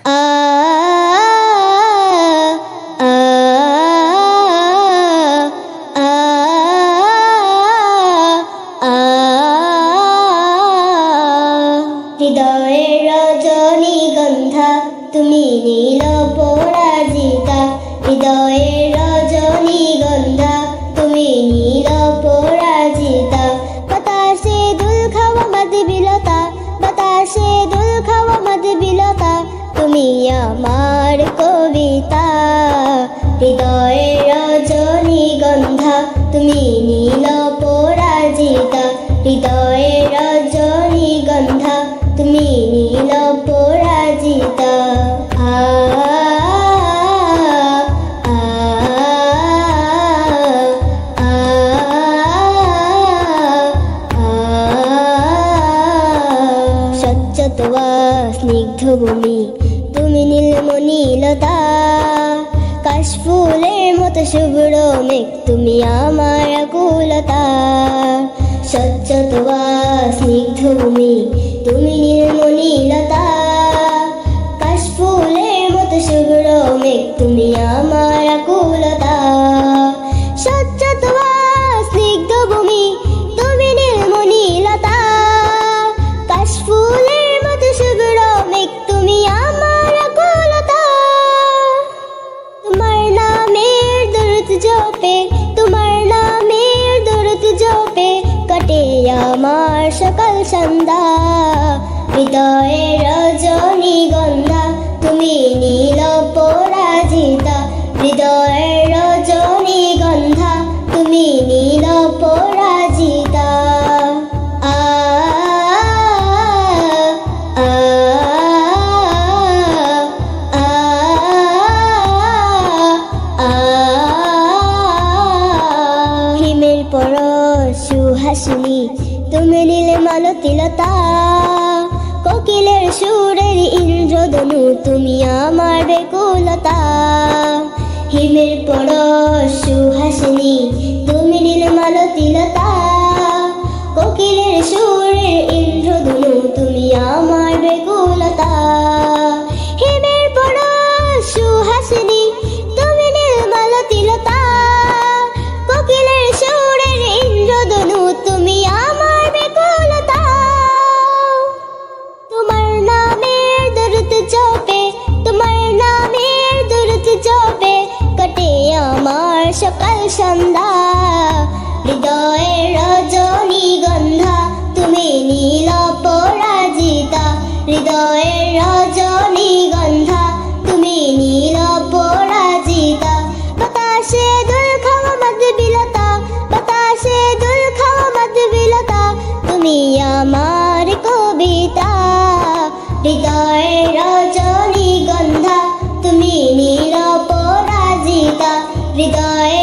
আ আ আ আ হৃদয়ের রজনীগন্ধা তুমি নীল পরাজিতা, হৃদয়ের রজনীগন্ধা তুমি নীল পরাজিতা। বাতাসে দুল খাওয়া মাধবিলতা, বাতাসে দুল খাওয়া মাধবিলতা, তুমি আমার কবিতা। হৃদয়ের রজনীগন্ধা তুমি নীল পরাজিতা, হৃদয়ের রজনীগন্ধা তুমি নীল পরাজিতা। আ আ আ স্বচ্ছতোয়া স্নিগ্ধ ভূমি তুমি নীলমণিলতা, কাশফুলের মতো শুভ্র মেঘ তুমি আমার আকুলতা। স্বচ্ছতোয়া স্নিগ্ধ ভূমি তুমি নীলমণিলতা, কাশফুলের মতো শুভ্র মেঘ তুমি আমার আকুলতা। স্বচ্ছতোয়া স্নিগ্ধ ভূমি তুমি নীলমণিলতা, কাশফুলের মতো শুভ্র মেঘ তুমি আমার আকুলতা। তোমার নামের দরুদ জপে, তোমার নামের দরুদ জপে কাটে আমার সকাল সন্ধ্যা। হৃদয়ের রজনীগন্ধা তুমি নীল পরাজিতা, হৃদয়ের রজনীগন্ধা তুমি নীল পরাজিতা। আ আ আ আ হিমের পরশ সুহাসিনী তুমি নীলমালতিলতা, কোকিলের সুরের ইন্দ্রধনু তুমি আমার বেকুলতা। হিমের পরশ সুহাসিনী তুমি নীলমালতিলতা, কোকিলের সুরের ইন্দ্রধনু তুমি আমার বেকুলতা। হিমের পরশ সুহাসিনী তুমি নীলমালতিলতা, কোকিলের সুরের ইন্দ্রধনু তুমি আমার বেকুলতা। তোমার নামের দরুদ জপে, তোমার নামের দরুদ জপে কাটে আমার সকাল সন্ধ্যা। হৃদয়ের রজনীগন্ধা তুমি নীল পরাজিতা, হৃদয়ের রজনীগন্ধা তুমি নীল পরাজিতা। বাতাসে দুল খাওয়া মাধবিলতা, বাতাসে দুল খাওয়া মাধবিলতা, তুমি আমার কবিতা। হৃদয়ের রজনীগন্ধা তুমি নীল পরাজিতা, হৃদয়ের